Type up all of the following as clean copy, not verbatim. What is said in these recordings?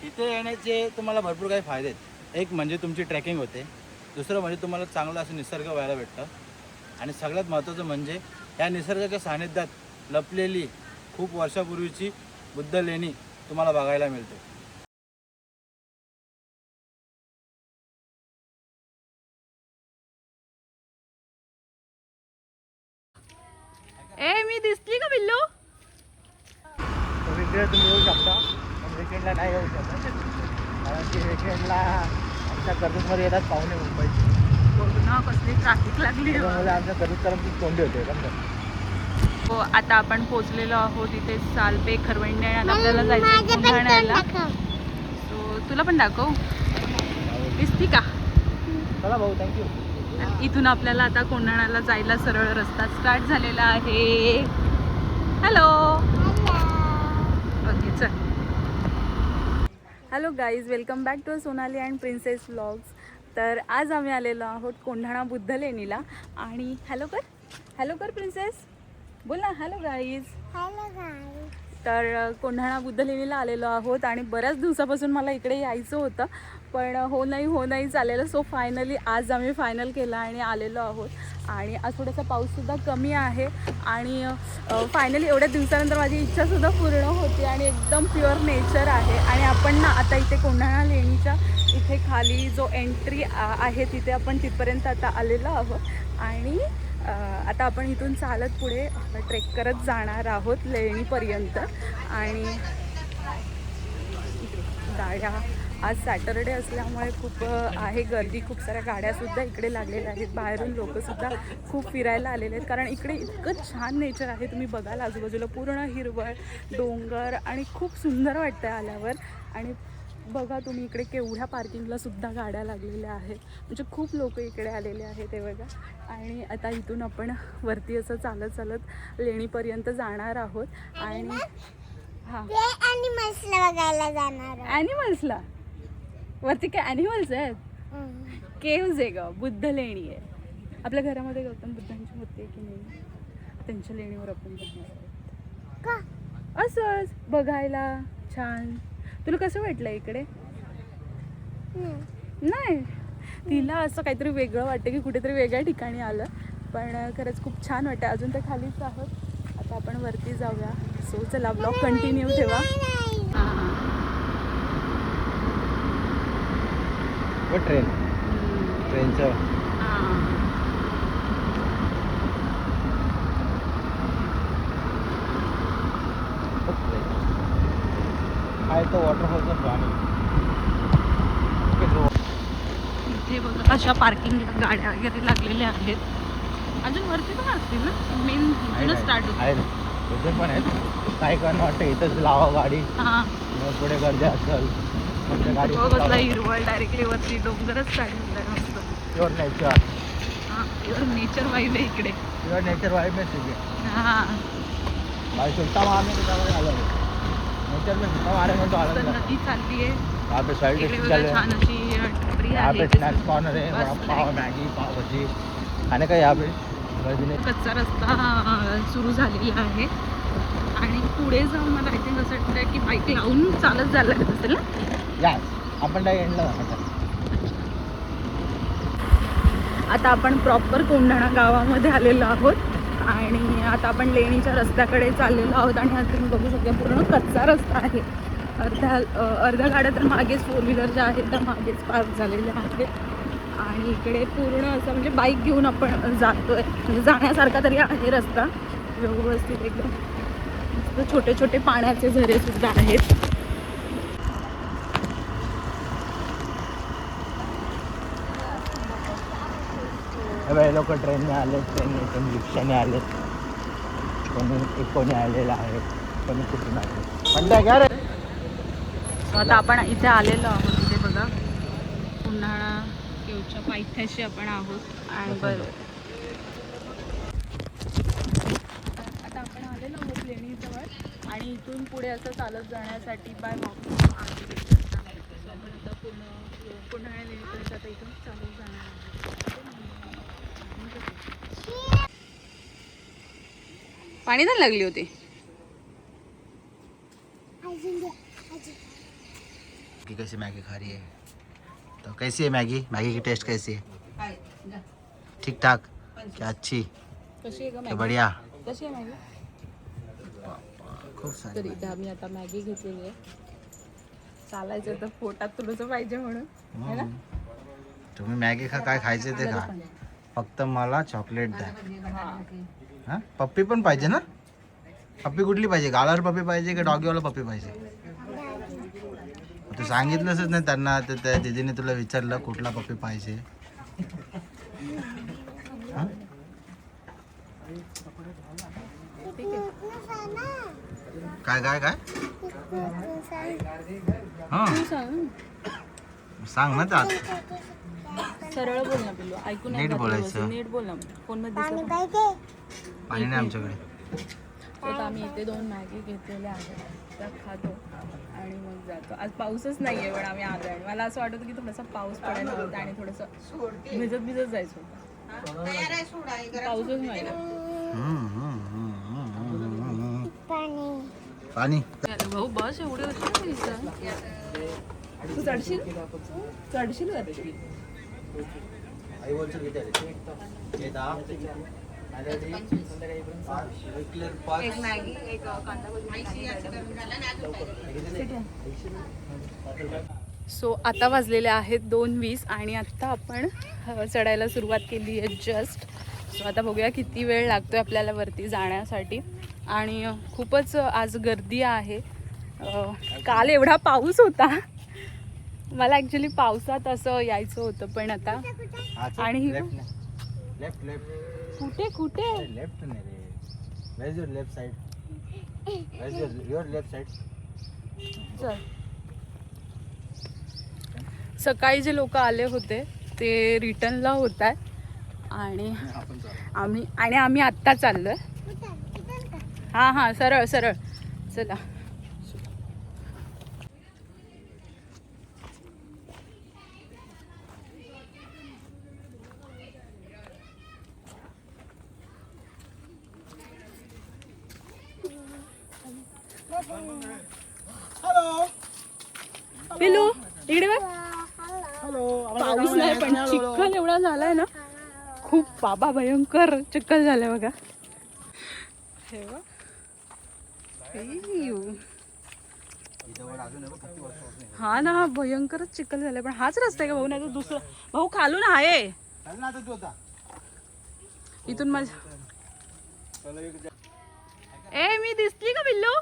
इथे येण्याचे तुम्हाला भरपूर काही फायदे आहेत. एक म्हणजे तुमची ट्रेकिंग होते, दुसरं म्हणजे तुम्हाला चांगलं असं निसर्ग व्हायला भेटतं आणि सगळ्यात महत्त्वाचं म्हणजे या निसर्गाच्या सानिध्यात लपलेली खूप वर्षापूर्वीची बुद्ध लेणी तुम्हाला बघायला मिळते. ए मी दिसली का बिल्लू? वीकेंड तुम्ही येऊ शकता, पण वीकेंडला नाही येऊ शकत कारण की वीकेंडला आमच्या कर्जतमध्ये येतात पाहुणे मुंबईचे. ना कसली ट्रॅफिक लागली. त्यामुळे आमच्या कर्जतकरांची कोंडी होते एकदम. हो आता आपण पोहोचलेलो आहोत इथे सालपे खरवंडे आणि आपल्याला जायचं कोंढाण्याला. सो तुला पण दाखव दिसती का? चला भाऊ, थँक्यू. इथून आपल्याला आता कोंढाण्याला जायला सरळ रस्ता स्टार्ट झालेला आहे. हॅलो ओके चल. Hello guys, welcome back to Sonali and princess vlogs. तर आज आम्ही आलेलो आहोत कोंढाणा बुद्ध लेणीला. आणि हॅलो कर प्रिन्सेस, बोल ना हॅलो गाईज. तर कोंढाणा बुद्ध लेणीला आलेलो आहोत आणि बऱ्याच दिवसापासून मला इकडे यायचं होतं, पण हो नाही चालेलं. सो फायनली आज आम्ही फायनल केलं आणि आलेलो आहोत. आणि आज थोडासा पाऊससुद्धा कमी आहे आणि फायनली एवढ्या दिवसानंतर माझी इच्छासुद्धा पूर्ण होती आणि एकदम प्युअर नेचर आहे. आणि आपण ना आता इथे कोंढाणा लेणीच्या इथे खाली जो एंट्री आहे तिथे आपण तिथपर्यंत आता आलेलो आहोत. आणि आता आपण इथून चालत पुढे ट्रेक करत जाणार आहोत लेणीपर्यंत. आणि गाड्या आज सॅटरडे असल्यामुळे खूप आहे गर्दी, खूप साऱ्या गाड्यासुद्धा इकडे लागलेल्या आहेत. बाहेरून लोकंसुद्धा खूप फिरायला आलेले आहेत कारण इकडे इतकं छान नेचर आहे. तुम्ही बघाल आजूबाजूला पूर्ण हिरवळ, डोंगर आणि खूप सुंदर वाटतं आल्यावर. आणि बघा तुम्ही इकडे केवढ्या पार्किंगला सुद्धा गाड्या लागलेल्या आहेत, म्हणजे खूप लोक इकडे आलेले आहेत ते बघा. आणि आता इथून आपण वरती असं चालत लेणीपर्यंत जाणार आहोत. आणि हां ॲनिमल्सला बघायला जाणार. ॲनिमल्सला वरती काय ॲनिमल्स आहेत? केव्ज आहे ग, बुद्ध लेणी आहे. आपल्या घरामध्ये गौतम बुद्धांची मूर्ती आहे की नाही, त्यांच्या लेणीवर आपण जाणार आहोत का असंच बघायला. छान. तुला कसं वाटलं इकडे? नाही, तिला असं काहीतरी वेगळं वाटतं की कुठेतरी वेगळ्या ठिकाणी आलं, पण खरंच खूप छान वाटतं. अजून तर खालीच आहोत, आता आपण वरती जाऊया. सो चला ब्लॉग कंटिन्यू ठेवा. ट्रेनचं आहे तो वॉटरफॉलचा पाणी. इथे बघा अशा पार्किंगला गाड्या वगैरे लागलेल्या आहेत. अजून वरती पण असतील ना, मेन इथूनच स्टार्ट होतं. आहे इथे पण आहेत. काय कारण वाटतं इथंच लावा गाडी, हां मग पुढे गर्दी असेल गाडी. बघा हिरवळ, डायरेक्टली वरती डोंगरच स्टार्ट होतं मस्त. Pure nature. हां प्युअर नेचर वाईब आहे इकडे. प्युअर नेचर वाइब में सीखे. हां भाई सुल्ता मारने के समय अलग है. नेचर में सुल्ता मारने में तो अलग है. नदी चालली आहे यहाँ पे साइड इकडे डिश बघा, चल रहे छान हैं. अशी टपरी यहाँ आहे. पे स्नैक्स कॉर्नर है, वड़ा पाव, मैगी, पाव भाजी खाने का यहाँ पे गर्दी नहीं. कच्चा रस्ता सुरू झालेला आहे आणि पुढे जाऊन मला आय थिंक असं वाटतं की बाईक लावून चालत जायला लागत असेल ना. यस, आपण त्या एंडला जाणार. आता आपण प्रॉपर कोंढाणा गावामध्ये आलेलो आहोत आणि आता आपण लेणीच्या रस्त्याकडे चाललेलो आहोत. आणि आता तुम्ही बघू शकता पूर्ण कच्चा रस्ता आहे. अर्ध्या गाड्या तर मागेच, फोर व्हीलर ज्या आहेत त्या मागेच पार्क झालेल्या आहेत. आणि इकडे पूर्ण असं म्हणजे बाईक घेऊन आपण जातोय, म्हणजे जाण्यासारखा तरी आहे रस्ता व्यवस्थित एकदम. मस्त छोटे छोटे पाण्याचे झरे सुद्धा आहेत. हे लोक ट्रेनने आले, ट्रेनने रिक्षाने आले, कोणी आलेलं आहे, कोणी कुठून आले. पण काय रे, आता आपण इथे आलेलो आहोत. इथे बघा कोंढाणा केवच्या पायथ्याशी आपण आहोत. आणि बरं आता आपण आलेलो आहोत लेणीजवळ आणि इथून पुढे असं चालत जाण्यासाठी बाय वॉक आता कोंढाणा लेणीपर्यंत आता इथून चालत जाणार आहे. पाणी तर लागली होती. की कैसी मैगी खा रही है। तो कैसी है मैगी? मैगी की टेस्ट कैसी है? ठीक ठाक क्या अच्छी कशी आहे का क्या मॅगी? बढ़िया? कशी आहे मॅगी? खूप तर सारी इथे आम्ही आता मॅगी घेतलेली आहे. चालायचं तर पोटात थोडंसं पाहिजे म्हणून है ना? तुम्ही मॅगी खा, काय खायचे ते खा, फक्त मला चॉकलेट द्या. हां पप्पी पण पाहिजे ना? पप्पी कुठली पाहिजे? गालावर पप्पी पाहिजे का डॉगीवाला पप्पी पाहिजे? तू सांगितलंच नाही त्यांना, तर त्या दीदीने तुला विचारलं कुठला पप्पी पाहिजे. हां काय काय काय हां तू सांग सांग ना त्यात. सरळ बोल ना पिल्लू, ऐकून नाही नीट जात बोलायचं. व्यवस्थित. नीट बोल ना, फोन मध्ये दिसत नाही. पाणी नाही आमच्याकडे. तर आता आम्ही इथे 2 मॅगी घेतलेल्या आहेत, त्या खातो आणि मग जातो. आज पाऊसच नाही आहे पण आम्ही आलो आणि मला असं वाटत होतं की थोडासा पाऊस पडायला होता आणि थोडंसं भिजत जायचं होतं. पाऊसच नाही आहे. पाणी भाऊ बस एवढे होते तू चढशील चढशील वरती. आई बोलतो किती आले? हे 10 एक मॅगी एक कांदा सो आता वाजलेले आहेत 2:20 आणि आत्ता आपण चढायला सुरुवात केली आहे जस्ट. सो आता बघूया किती वेळ लागतोय आपल्याला वरती जाण्यासाठी. आणि खूपच आज गर्दी आहे. काल एवढा पाऊस होता, मला ॲक्च्युली पावसात असं यायचं होतं पण आता आणि लेफ्ट लेफ्ट कुठे कुठे लेफ्ट नाही रे. Where is your left side? Where is your left side? चल. सकाळी जे लोक आले होते ते रिटर्नला होत आहेत आणि आम्ही आत्ता चाललोय. हां हां सरळ सरळ चला. पिलू इकडे बघ. पाऊस नाही पण चिखल एवढा झालाय ना, खूप बाबा भयंकर चिखल झालाय बघा. हे बघ. हा ना, भयंकरच चिखल झालाय. पण हाच रस्ता आहे का भाऊ? नाही तर दुसरा भाऊ खालून आहे इथून माझ्या. ए मी दिसली का पिल्लू?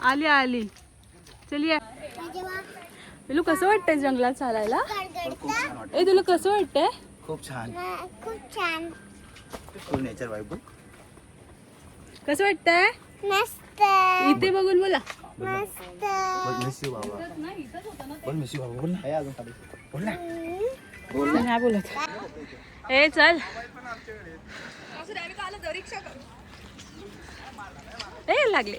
आली आली. चलिए पिल्लू, कसं वाटतंय जंगलात चालायला? ए तुला कसं वाटतंय? खूप छान खूप छान फुल नेचर वाईब. कसं वाटतंय? मस्त इथे बघून बोला. मस्त बोल मिस यू बाबा. बोल मिस यू बाबा. बोल ना. हे अजून खाली. बोल ना. नाही बोलत. ए चल. ए लागले.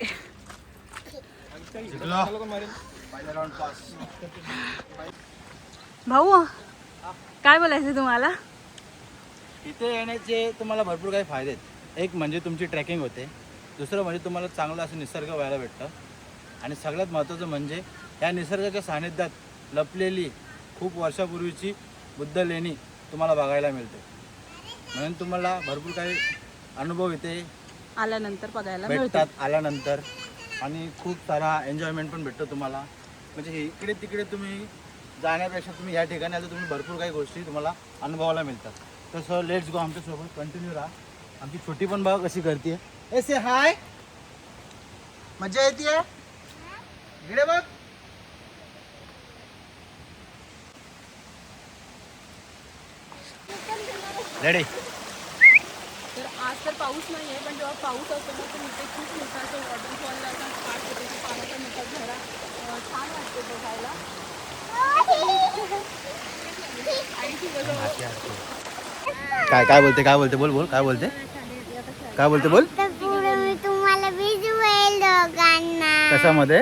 भाऊ काय बोलायचं तुम्हाला? इथे येण्याचे तुम्हाला भरपूर काही फायदे आहेत. एक म्हणजे तुमची ट्रेकिंग होते, दुसरं म्हणजे तुम्हाला चांगलं असं निसर्ग व्हायला भेटतं आणि सगळ्यात महत्त्वाचं म्हणजे या निसर्गाच्या सानिध्यात लपलेली खूप वर्षापूर्वीची बुद्ध लेणी तुम्हाला बघायला मिळते. म्हणून तुम्हाला भरपूर काही अनुभव इथे आल्यानंतर बघायला भेटतात आल्यानंतर आणि खूप सारा एन्जॉयमेंट पण भेटतो तुम्हाला. म्हणजे इकडे तिकडे तुम्ही जाण्यापेक्षा तुम्ही या ठिकाणी आलं तुम्ही भरपूर काही गोष्टी तुम्हाला अनुभवायला मिळतात. तसं लेट्स गो, आमच्यासोबत कंटिन्यू राहा. आमची छोटी पण बघा कशी करते. ऐसे हाय, मजा येते. इकडे बघ. रेडी. तर आज तर पाऊस नाही आहे, पण जेव्हा पाऊस असतो ना तर इथे खूप मोठा असं वॉटरफॉलला असं स्टार्ट होते की पाण्याचा मोठा झरा छान वाटते बघायला. आणि खूप असं काय बोलते बोल बोल काय बोलते बोल. तर पुढे मी तुम्हाला भिजवेल दोघांना कशामध्ये?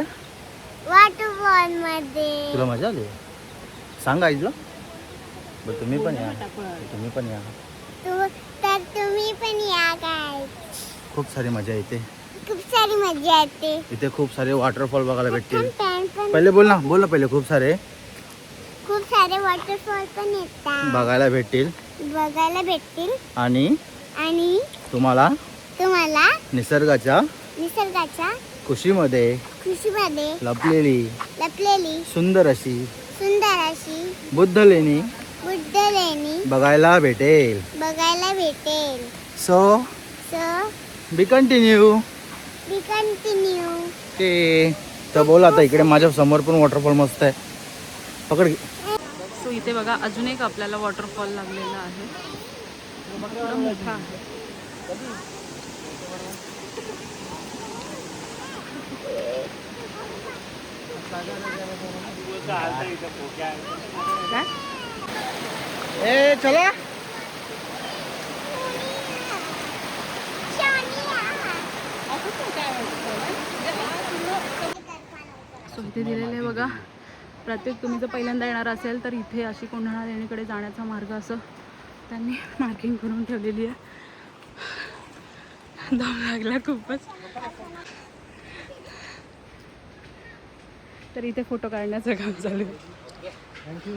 वॉटरफॉल मध्ये. तुला मजा आली? सांग आईला. बरं तुम्ही पण या. तुम्ही पण या. तर तुम्ही पण या काय. खूप सारी मजा येते. खूप सारी मजा येते. इथे खूप सारे वॉटरफॉल बघायला भेटतील. पण पहिले बोल ना पहिले. खूप सारे वॉटरफॉल पण येतात. बघायला भेटतील बघायला भेटतील. आणि तुम्हाला निसर्गाच्या खुशीमध्ये लपलेली सुंदर अशी बुद्ध लेणी बुद्धलेणी बघायला भेटेल. सो बी कंटिन्यू. ओके. तर बोल आता इकडे माझ्या समोर पण वॉटरफॉल मस्त आहे. पकड. सो इथे बघा अजून एक आपल्याला वॉटरफॉल लागलेला आहे. थोडा मोठा आहे. काय? ए चला. सो इथे दिलेलं आहे बघा. प्रत्येक तुम्ही जर पहिल्यांदा येणार असेल तर इथे अशी कोंढाणा लेणीकडे जाण्याचा मार्ग असं त्यांनी मार्किंग करून ठेवलेली आहे. दम लागला खूपच. तर इथे फोटो काढण्याचं काम चालू आहे. थँक्यू.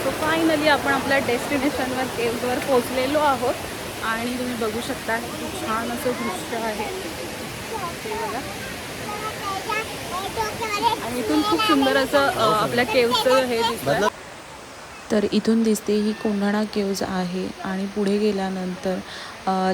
सो फायनली आपण आपल्या डेस्टिनेशनवर केव्हवर पोहोचलेलो आहोत आणि तुम्ही बघू शकता खूप छान असं दृश्य आहे ते बघा. आणि इथून खूप सुंदर असं आपल्या केव्हचं हे दिसतं. तर इथून दिसते ही कोंढाणा केव्ज आहे आणि पुढे गेल्यानंतर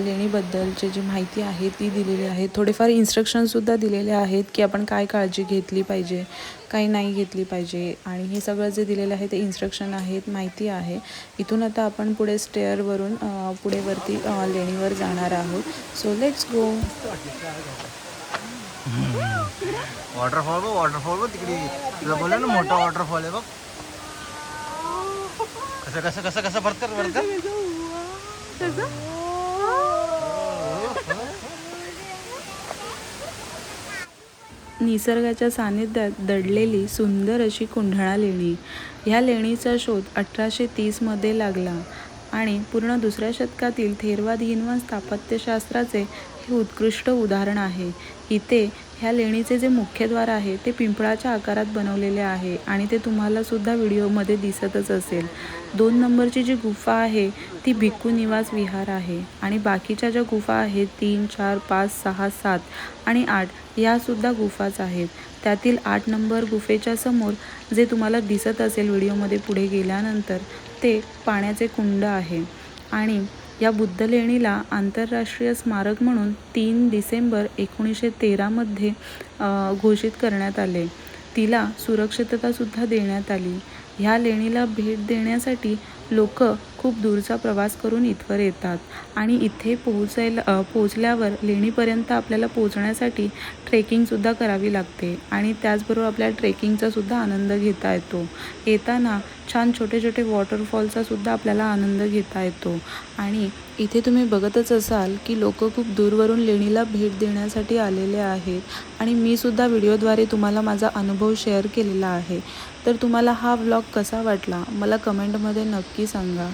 लेणीबद्दलची जी माहिती आहे ती दिलेली आहे. थोडेफार इन्स्ट्रक्शनसुद्धा दिलेले आहेत की आपण काय काळजी घेतली पाहिजे, काही नाही घेतली पाहिजे. आणि हे सगळं जे दिलेलं आहे ते इन्स्ट्रक्शन आहेत, माहिती आहे. इथून आता आपण पुढे स्टेअरवरून पुढे वरती लेणीवर जाणार आहोत. So let's go. वॉटरफॉल बघ तिकडे. तुला बोललो ना मोठा वॉटरफॉल आहे बघ. कसं भरकर. निसर्गाच्या सानिध्यात दडलेली सुंदर अशी कोंढाणा लेणी. ह्या लेणीचा शोध 1830मध्ये लागला आणि पूर्ण दुसऱ्या शतकातील थेरवाद हिनवत स्थापत्यशास्त्राचे हे उत्कृष्ट उदाहरण आहे. इथे ह्या लेणीचे जे मुख्यद्वार आहे ते पिंपळाच्या आकारात बनवलेले आहे आणि ते तुम्हाला सुद्धा व्हिडिओमध्ये दिसतच असेल. 2 नंबरची जी गुफा आहे ती भिक्खू निवास विहार आहे आणि बाकीच्या ज्या गुफा आहेत 3, 4, 5, 6, 7 आणि 8 यासुद्धा गुफाच आहेत. त्यातील 8 नंबर गुफेच्या समोर जे तुम्हाला दिसत असेल व्हिडिओमध्ये पुढे गेल्यानंतर ते पाण्याचे कुंड आहे. आणि या बुद्ध लेणीला आंतरराष्ट्रीय स्मारक म्हणून 3 डिसेंबर 1913मध्ये घोषित करण्यात आले. तिला सुरक्षिततासुद्धा देण्यात आली. ह्या लेणीला भेट देण्यासाठी लोक खूप दूरचा प्रवास करून इथवर येतात आणि इथे पोहोचल्यावर लेणीपर्यंत आपल्याला पोहोचण्यासाठी ट्रेकिंगसुद्धा करावी लागते आणि त्याचबरोबर आपल्या ट्रेकिंगचासुद्धा आनंद घेता येतो. येताना छान छोटे छोटे वॉटरफॉलचासुद्धा आपल्याला आनंद घेता येतो. आणि इथे तुम्ही बघतच असाल की लोक खूप दूरवरून लेणीला भेट देण्यासाठी आलेले आहेत आणि मी सुद्धा व्हिडिओद्वारे तुम्हाला माझा अनुभव शेअर केलेला आहे. तर तुम्हाला हा व्लॉग कसा वाटला मला कमेंटमध्ये नक्की सांगा.